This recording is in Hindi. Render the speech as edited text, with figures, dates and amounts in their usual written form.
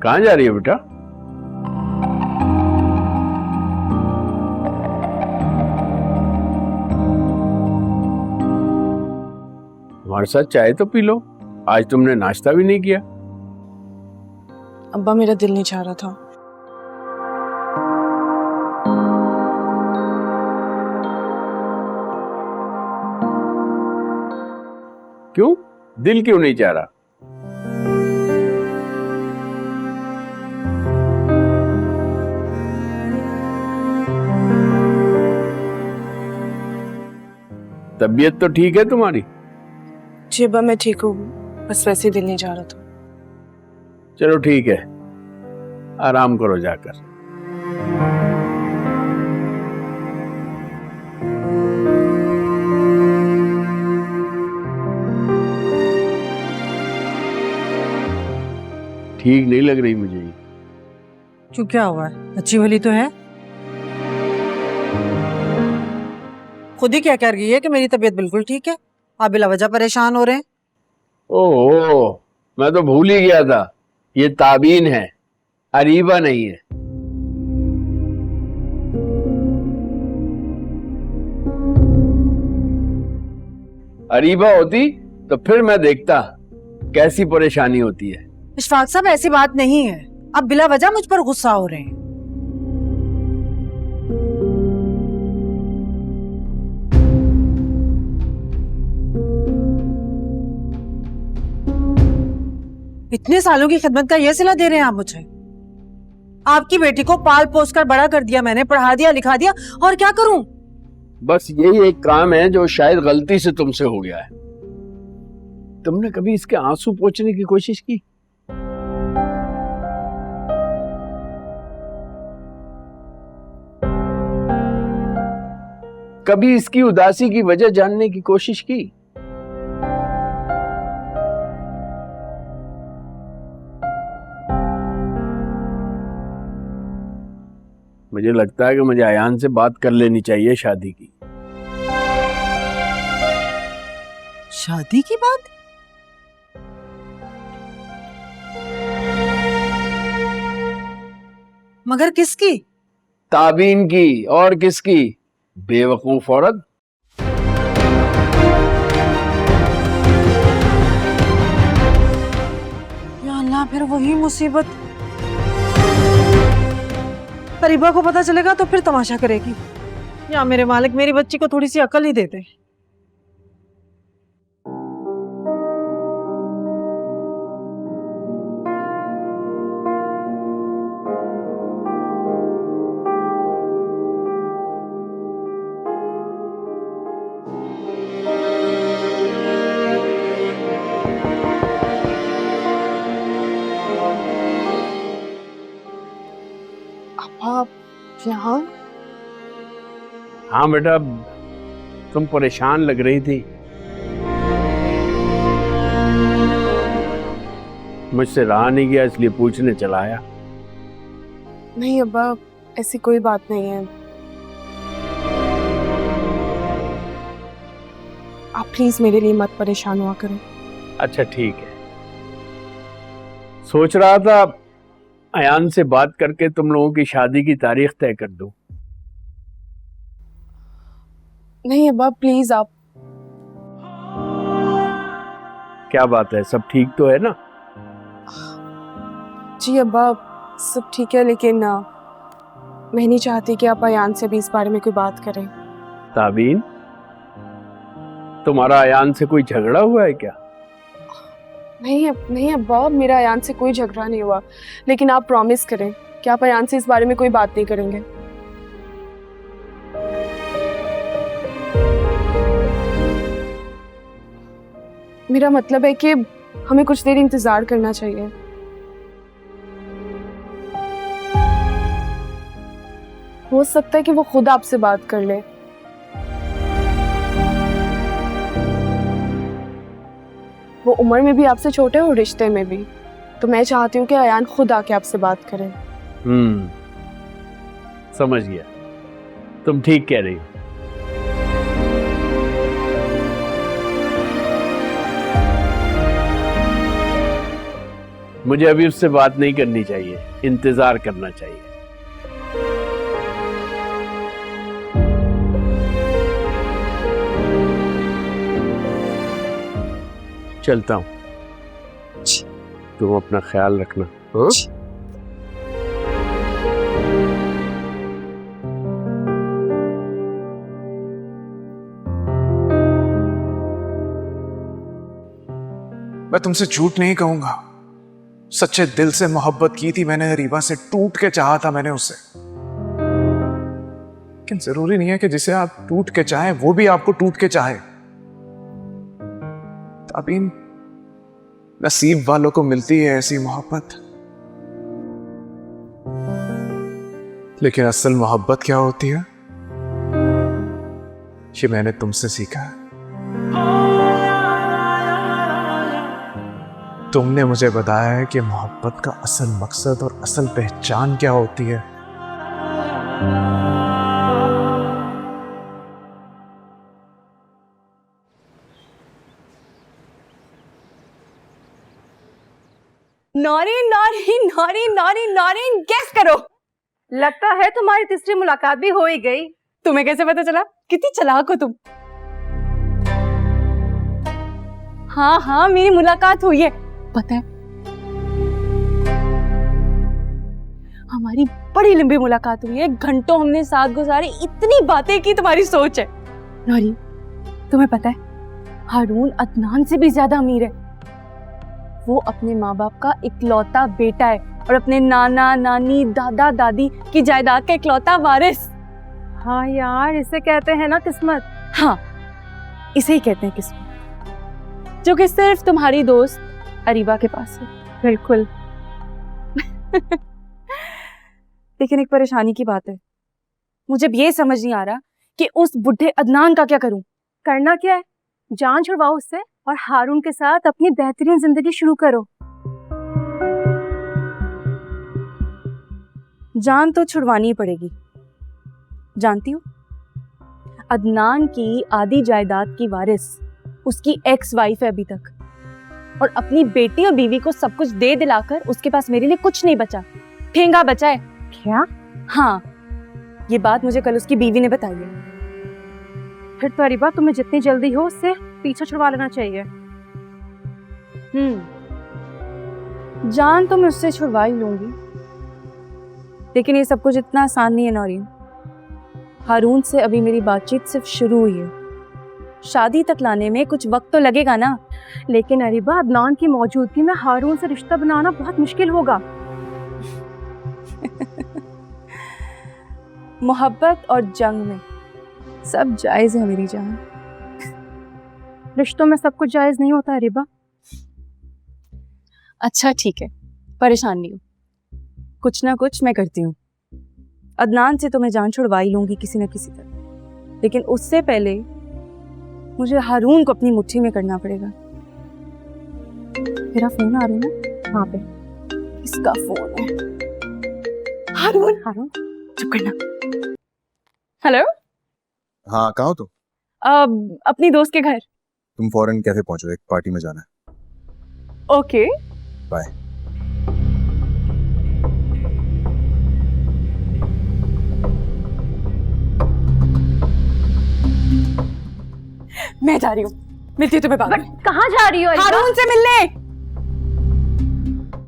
कहाँ जा रही है बेटा? हमारे साथ चाय तो पी लो, आज तुमने नाश्ता भी नहीं किया। अब्बा मेरा दिल नहीं चाह रहा था। क्यों? दिल क्यों नहीं चाह रहा? तबीयत तो ठीक है तुम्हारी? जी अब्बा मैं ठीक हूँ, बस वैसे ही दिल नहीं चाह रहा था। चलो ठीक है, आराम करो जाकर। ठीक नहीं लग रही मुझे ये। क्यों, क्या हुआ है? अच्छी भली तो है। खुद ही क्या कह रही है कि मेरी तबीयत बिल्कुल ठीक है, आप बिला वजह परेशान हो रहे हैं। ओह, मैं तो भूल ही गया था, ये ताबीन है, अरीबा नहीं है। अरीबा होती तो फिर मैं देखता कैसी परेशानी होती है। इशफाक साहब ऐसी बात नहीं है, आप बिला वजह मुझ पर गुस्सा हो रहे हैं। इतने सालों की खिदमत का ये सिला दे रहे हैं आप मुझे? आपकी बेटी को पाल पोस कर बड़ा कर दिया मैंने, पढ़ा दिया लिखा दिया, और क्या करूं? बस यही एक काम है जो शायद गलती से तुमसे हो गया है। तुमने कभी इसके आंसू पोंछने की कोशिश की? कभी इसकी उदासी की वजह जानने की कोशिश की? मुझे लगता है कि मुझे अयान से बात कर लेनी चाहिए शादी की। शादी की बात? मगर किसकी? ताबीन की, और किसकी? बेवकूफ औरत। या अल्लाह, फिर वही मुसीबत। करीबा को पता चलेगा तो फिर तमाशा करेगी। या मेरे मालिक, मेरी बच्ची को थोड़ी सी अकल ही देते। आप यहाँ? हाँ बेटा, तुम परेशान लग रही थी, मुझसे रहा नहीं गया इसलिए पूछने चला आया। नहीं अब्बा, ऐसी कोई बात नहीं है। आप प्लीज मेरे लिए मत परेशान हुआ करो। अच्छा ठीक है, सोच रहा था अयान से बात करके तुम लोगों की शादी की तारीख तय कर दूं। नहीं अब्बा प्लीज आप। क्या बात है, सब ठीक तो है ना? जी अब्बा सब ठीक है, लेकिन मैं नहीं चाहती कि आप अयान से भी इस बारे में कोई बात करें। ताबीन, तुम्हारा अयान से कोई झगड़ा हुआ है क्या? नहीं अब्बा, मेरा अयान से कोई झगड़ा नहीं हुआ, लेकिन आप प्रॉमिस करें कि आप अयान से इस बारे में कोई बात नहीं करेंगे। मेरा मतलब है कि हमें कुछ देर इंतजार करना चाहिए। हो सकता है कि वो खुद आपसे बात कर ले। वो उम्र में भी आपसे छोटे और रिश्ते में भी, तो मैं चाहती हूँ कि अयान खुद आके आपसे बात करें। समझ गया, तुम ठीक कह रही हो। मुझे अभी उससे बात नहीं करनी चाहिए, इंतजार करना चाहिए। चलता हूं, तुम अपना ख्याल रखना। हाँ? मैं तुमसे झूठ नहीं कहूंगा, सच्चे दिल से मोहब्बत की थी मैंने अरीबा से, टूट के चाहा था मैंने उसे। लेकिन जरूरी नहीं है कि जिसे आप टूट के चाहें वो भी आपको टूट के चाहे। ताबीन, नसीब वालों को मिलती है ऐसी मोहब्बत। लेकिन असल मोहब्बत क्या होती है, ये मैंने तुमसे सीखा है। तुमने मुझे बताया है कि मोहब्बत का असल मकसद और असल पहचान क्या होती है। नौरीन नौरीन नौरीन नौरीन नौरीन, गेस करो। लगता है तुम्हारी तीसरी मुलाकात भी हो ही गई। तुम्हें कैसे पता चला? कितनी चालाक हो तुम। हाँ हाँ, मेरी मुलाकात हुई है। पता है, हमारी बड़ी लंबी मुलाकात हुई है, घंटों हमने साथ गुजारे, इतनी बातें की, तुम्हारी सोच है। नौरीन, तुम्हें पता है हारून अदनान से भी ज्यादा अमीर है। वो अपने माँ बाप का इकलौता बेटा है और अपने नाना नानी दादा दादी की जायदाद का इकलौता वारिस। हाँ यार, इसे कहते हैं ना किस्मत। हाँ, इसे ही कहते हैं किस्मत, जो कि सिर्फ तुम्हारी दोस्त अरीबा के पास है। बिल्कुल। लेकिन एक परेशानी की बात है, मुझे ये समझ नहीं आ रहा कि उस बुढ़े अदनान का क्या करूं। करना क्या है, जान छुड़वाओ उससे और हारून के साथ अपनी बेहतरीन जिंदगी शुरू करो। जान तो छुड़वानी ही पड़ेगी। जानती हूँ, अदनान की आधी जायदाद की वारिस उसकी एक्स वाइफ है अभी तक, और अपनी बेटी और बीवी को सब कुछ दे दिलाकर उसके पास मेरे लिए कुछ नहीं बचा, ठेंगा बचा है। क्या? हाँ, ये बात मुझे कल उसकी बीवी ने बताई है। फिर तो अरीबा, तुम्हें जितनी जल्दी हो उससे पीछा छुड़वा लेना चाहिए। जान तो मैं उससे छुड़वा ही लूंगी, लेकिन ये सब कुछ इतना आसान नहीं है नौरीन। हारून से अभी मेरी बातचीत सिर्फ शुरू हुई है, शादी तक लाने में कुछ वक्त तो लगेगा ना। लेकिन अरीबा, अदनान की मौजूदगी में हारून से रिश्ता बनाना बहुत मुश्किल होगा। मोहब्बत और जंग में सब जायज है मेरी जान। रिश्तों में सब कुछ जायज नहीं होता अरीबा। अच्छा ठीक है, परेशान नहीं हूँ, कुछ ना कुछ मैं करती हूँ। अदनान से तो मैं जान छुड़वा ही लूंगी किसी न किसी तरह, लेकिन उससे पहले मुझे हारून को अपनी मुट्ठी में करना पड़ेगा। मेरा फोन आ रहा है ना, वहाँ पे इसका फोन है। हारून, हारून चुप करना। हेलो। हाँ, कहाँ हो तुम? अपनी दोस्त के घर। तुम फौरन कैफे पहुंचो, एक पार्टी में जाना है। Okay bye. मैं जा रही हूँ, मिलती हूँ तुम्हें बाद में। कहाँ जा रही हो अरीबा? हारून से मिलने।